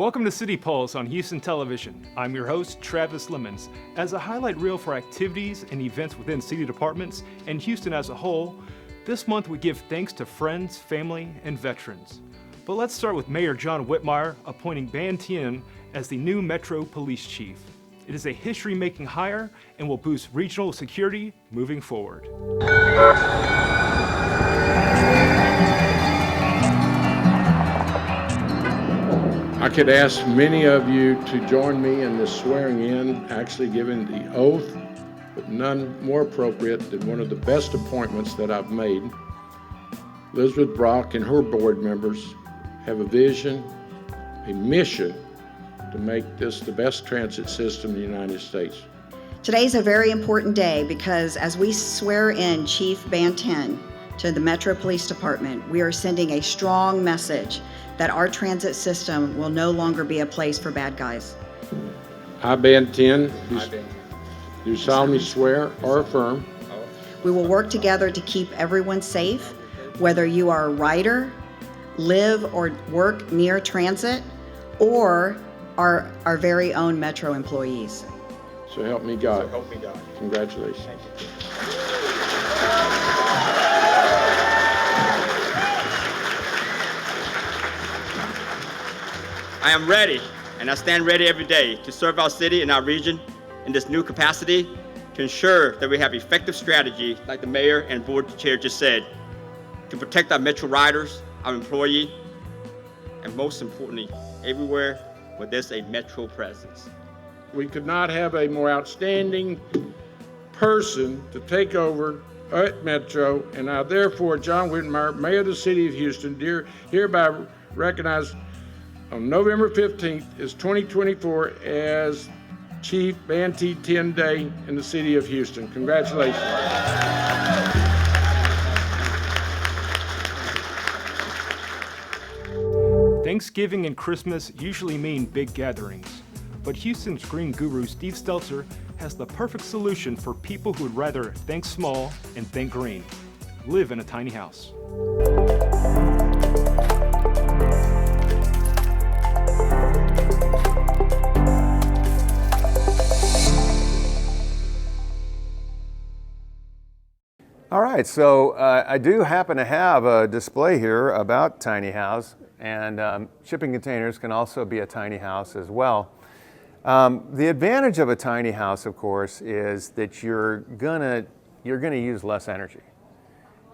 Welcome to City Pulse on Houston Television. I'm your host, Travis Leamons. As a highlight reel for activities and events within city departments and Houston as a whole, this month we give thanks to friends, family, and veterans. But let's start with Mayor John Whitmire appointing Van Tien as the new Metro Police Chief. It is a history-making hire and will boost regional security moving forward. I could ask many of you to join me in this swearing in, actually giving the oath, but none more appropriate than one of the best appointments that I've made. Elizabeth Brock and her board members have a vision, a mission to make this the best transit system in the United States. Today's a very important day because as we swear in Chief Van Tien to the Metro Police Department, we are sending a strong message that our transit system will no longer be a place for bad guys. I, Van Tien, do solemnly swear or affirm. We will work together to keep everyone safe, whether you are a rider, live or work near transit, or are our very own Metro employees. So help me God. Congratulations. I am ready, and I stand ready every day to serve our city and our region in this new capacity to ensure that we have effective strategy, like the mayor and board chair just said, to protect our Metro riders, our employee, and most importantly, everywhere where there's a Metro presence. We could not have a more outstanding person to take over at Metro, and I therefore, John Whitmire, Mayor of the City of Houston, hereby recognize on November 15th is 2024 as Chief Van Tien Day in the City of Houston. Congratulations. Thanksgiving and Christmas usually mean big gatherings, but Houston's green guru Steve Stelzer has the perfect solution for people who would rather think small and think green. Live in a tiny house. All right, so I do happen to have a display here about tiny house, and shipping containers can also be a tiny house as well. The advantage of a tiny house, of course, is that you're gonna use less energy,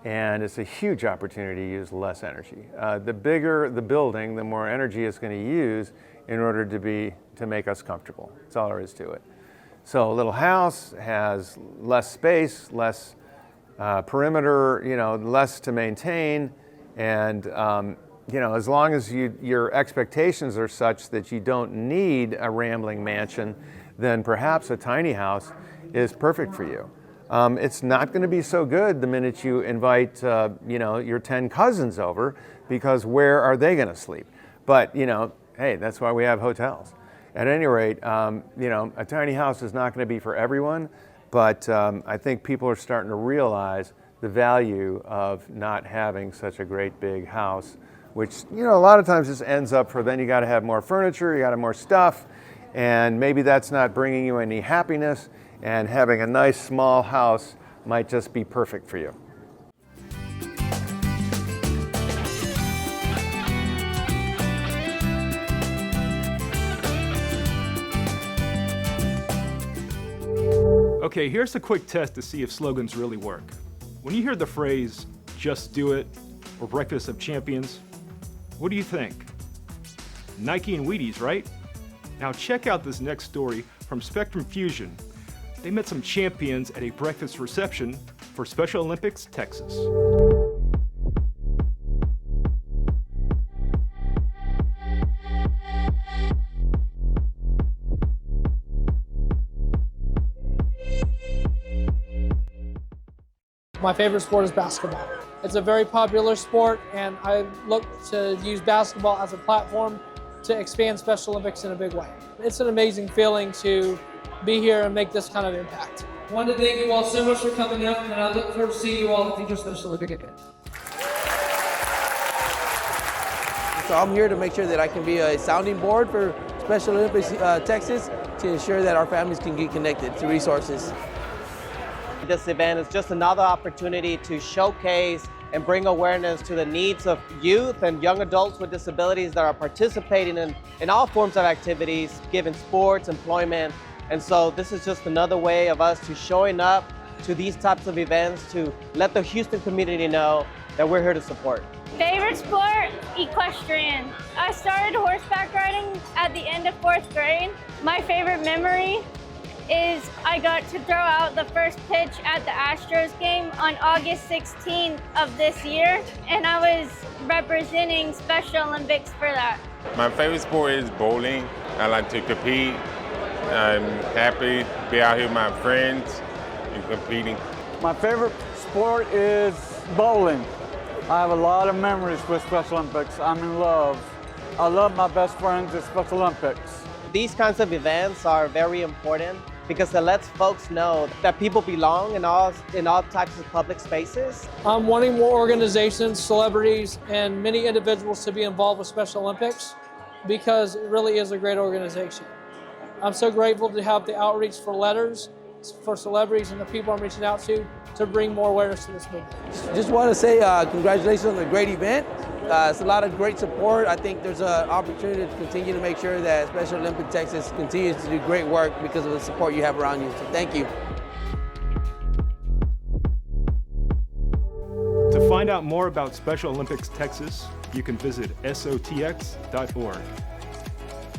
and it's a huge opportunity to use less energy. The bigger the building, the more energy it's going to use in order to make us comfortable. That's all there is to it. So a little house has less space, less perimeter, less to maintain, and as long as your expectations are such that you don't need a rambling mansion, then perhaps a tiny house is perfect for you. It's not going to be so good the minute you invite your 10 cousins over, because where are they going to sleep? But hey, that's why we have hotels. At any rate, a tiny house is not going to be for everyone. But I think people are starting to realize the value of not having such a great big house, which, a lot of times just ends up then you got to have more furniture, you got to have more stuff, and maybe that's not bringing you any happiness, and having a nice small house might just be perfect for you. Okay, here's a quick test to see if slogans really work. When you hear the phrase, "just do it," or "breakfast of champions," what do you think? Nike and Wheaties, right? Now check out this next story from Spectrum Fusion. They met some champions at a breakfast reception for Special Olympics, Texas. My favorite sport is basketball. It's a very popular sport, and I look to use basketball as a platform to expand Special Olympics in a big way. It's an amazing feeling to be here and make this kind of impact. I want to thank you all so much for coming up, and I look forward to seeing you all at the future Special Olympic Games. It's So I'm here to make sure that I can be a sounding board for Special Olympics Texas to ensure that our families can get connected to resources. This event is just another opportunity to showcase and bring awareness to the needs of youth and young adults with disabilities that are participating in all forms of activities, given sports, employment. And so this is just another way of us to showing up to these types of events to let the Houston community know that we're here to support. Favorite sport? Equestrian. I started horseback riding at the end of 4th grade. My favorite memory is I got to throw out the first pitch at the Astros game on August 16th of this year, and I was representing Special Olympics for that. My favorite sport is bowling. I like to compete. I'm happy to be out here with my friends and competing. My favorite sport is bowling. I have a lot of memories with Special Olympics. I'm in love. I love my best friends at Special Olympics. These kinds of events are very important because it lets folks know that people belong in all types of public spaces. I'm wanting more organizations, celebrities, and many individuals to be involved with Special Olympics because it really is a great organization. I'm so grateful to have the outreach for letters, for celebrities and the people I'm reaching out to bring more awareness to this movement. Just want to say congratulations on a great event. It's a lot of great support. I think there's an opportunity to continue to make sure that Special Olympics Texas continues to do great work because of the support you have around you. So thank you. To find out more about Special Olympics Texas, you can visit sotx.org.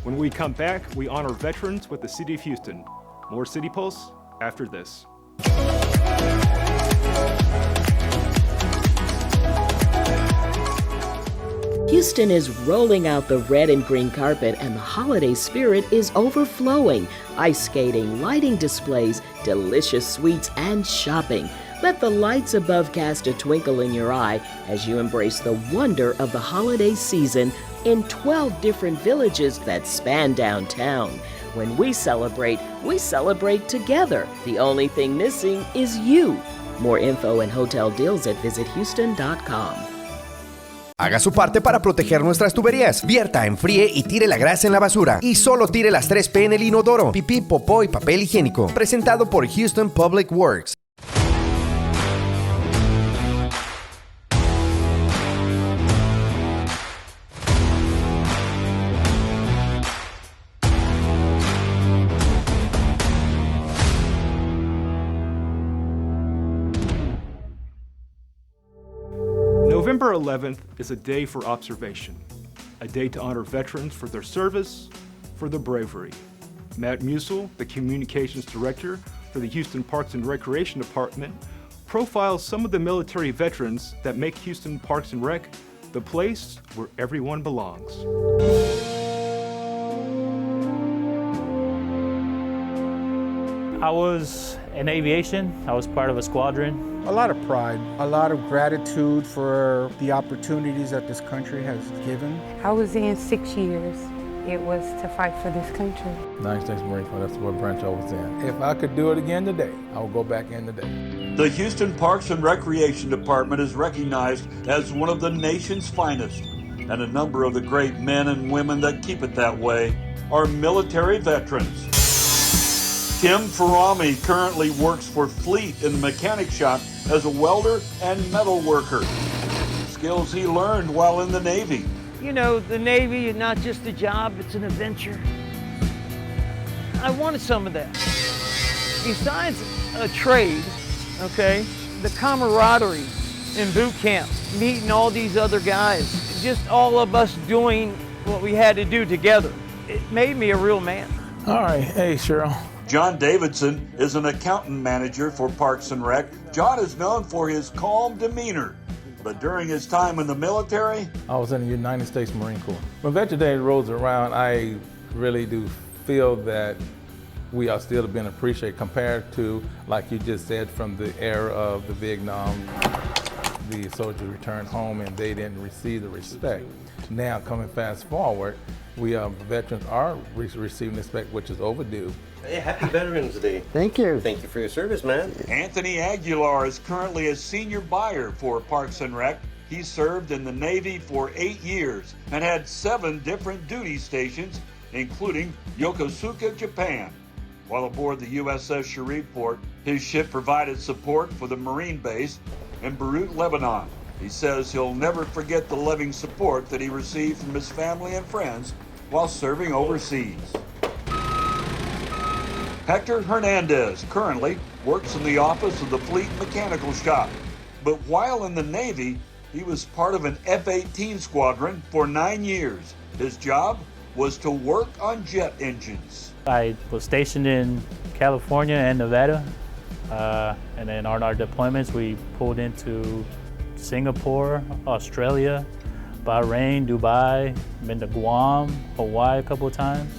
When we come back, we honor veterans with the City of Houston. More City Pulse after this. Houston is rolling out the red and green carpet, and the holiday spirit is overflowing. Ice skating, lighting displays, delicious sweets, and shopping. Let the lights above cast a twinkle in your eye as you embrace the wonder of the holiday season in 12 different villages that span downtown. When we celebrate together. The only thing missing is you. More info and hotel deals at visithouston.com. Haga su parte para proteger nuestras tuberías. Vierta, enfríe y tire la grasa en la basura. Y solo tire las 3P en el inodoro, pipí, popó y papel higiénico. Presentado por Houston Public Works. November 11th is a day for observation, a day to honor veterans for their service, for their bravery. Matt Musil, the Communications Director for the Houston Parks and Recreation Department, profiles some of the military veterans that make Houston Parks and Rec the place where everyone belongs. I was in aviation. I was part of a squadron. A lot of pride, a lot of gratitude for the opportunities that this country has given. I was in 6 years. It was to fight for this country. United States Marine Corps, that's what branch I was in. If I could do it again today, I would go back in today. The Houston Parks and Recreation Department is recognized as one of the nation's finest, and a number of the great men and women that keep it that way are military veterans. Tim Farami currently works for Fleet in the mechanic shop as a welder and metal worker. Skills he learned while in the Navy. You know, the Navy is not just a job, it's an adventure. I wanted some of that. Besides a trade, okay, the camaraderie in boot camp, meeting all these other guys, just all of us doing what we had to do together, it made me a real man. All right, hey Cheryl. John Davidson is an accountant manager for Parks and Rec. John is known for his calm demeanor, but during his time in the military, I was in the United States Marine Corps. When Veteran Day rolls around, I really do feel that we are still being appreciated compared to, like you just said, from the era of the Vietnam. The soldiers returned home and they didn't receive the respect. Now, coming fast forward, we veterans are receiving respect, which is overdue. Hey, happy Veterans Day. Thank you. Thank you for your service, man. Anthony Aguilar is currently a senior buyer for Parks and Rec. he served in the Navy for 8 years and had 7 different duty stations, including Yokosuka, Japan. While aboard the USS Shreveport, his ship provided support for the Marine base in Beirut, Lebanon. He says he'll never forget the loving support that he received from his family and friends while serving overseas. Hector Hernandez currently works in the office of the Fleet Mechanical Shop, but while in the Navy, he was part of an F-18 squadron for 9 years. His job was to work on jet engines. I was stationed in California and Nevada, and then on our deployments, we pulled into Singapore, Australia, Bahrain, Dubai, been to Guam, Hawaii a couple of times.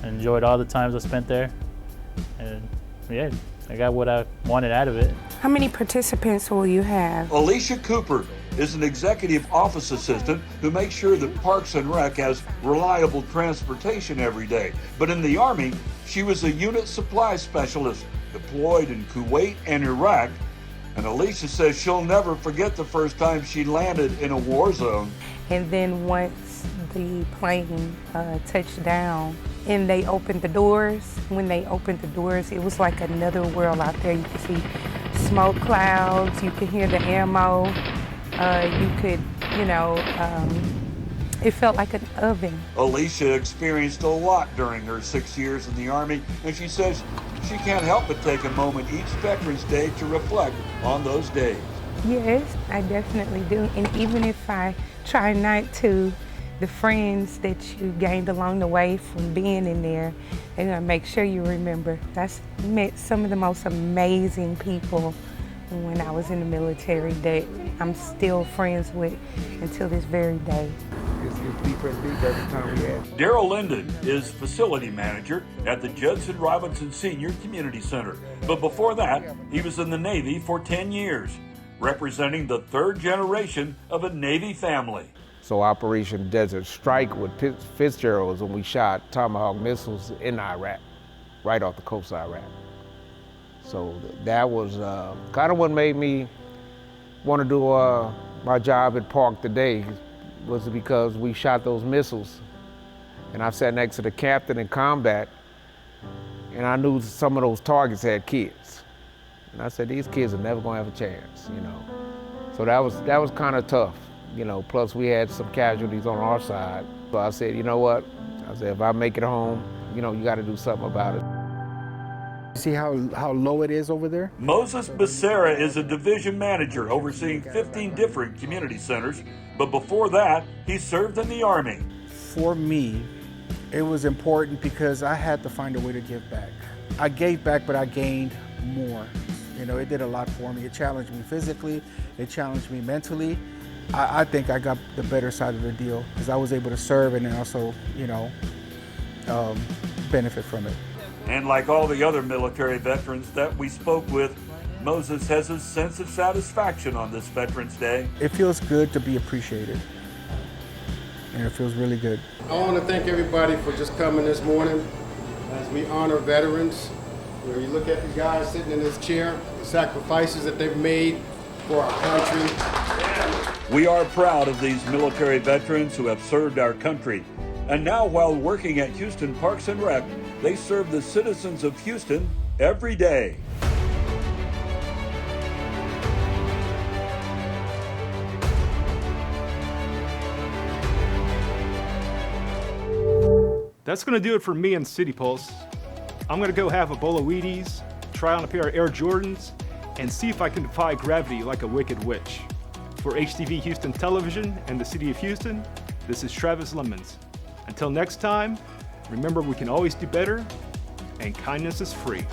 Enjoyed all the times I spent there. And yeah, I got what I wanted out of it. How many participants will you have? Alicia Cooper is an executive office assistant who makes sure that Parks and Rec has reliable transportation every day. But in the Army, she was a unit supply specialist deployed in Kuwait and Iraq. And Alicia says she'll never forget the first time she landed in a war zone. And then once the plane touched down and they opened the doors, when they opened the doors, it was like another world out there. You could see smoke clouds, you could hear the ammo, you could, it felt like an oven. Alicia experienced a lot during her 6 years in the Army, and she says she can't help but take a moment each Veterans Day to reflect on those days. Yes, I definitely do. And even if I try not to, the friends that you gained along the way from being in there, they're gonna make sure you remember. I've met some of the most amazing people when I was in the military that I'm still friends with until this very day. It's deeper and deeper every time we add. Daryl Linden is facility manager at the Judson Robinson Senior Community Center. But before that, he was in the Navy for 10 years, representing the 3rd generation of a Navy family. So Operation Desert Strike with Fitzgerald was when we shot Tomahawk missiles in Iraq, right off the coast of Iraq. So that was kind of what made me want to do my job at Park today, was because we shot those missiles. And I sat next to the captain in combat, and I knew some of those targets had kids. And I said, these kids are never gonna have a chance, So that was kind of tough. Plus we had some casualties on our side. So I said, you know what? I said, if I make it home, you gotta do something about it. See how low it is over there? Moses Becerra is a division manager overseeing 15 different community centers, but before that, he served in the Army. For me, it was important because I had to find a way to give back. I gave back, but I gained more. It did a lot for me. It challenged me physically, it challenged me mentally. I think I got the better side of the deal because I was able to serve and then also, benefit from it. And like all the other military veterans that we spoke with, Moses has a sense of satisfaction on this Veterans Day. It feels good to be appreciated, and it feels really good. I want to thank everybody for just coming this morning as we honor veterans. You look at the guys sitting in this chair, the sacrifices that they've made for our country. We are proud of these military veterans who have served our country. And now, while working at Houston Parks and Rec, they serve the citizens of Houston every day. That's going to do it for me and City Pulse. I'm going to go have a bowl of Wheaties, try on a pair of Air Jordans, and see if I can defy gravity like a wicked witch. For HTV Houston Television and the City of Houston, this is Travis Leamons. Until next time, remember we can always do better, and kindness is free.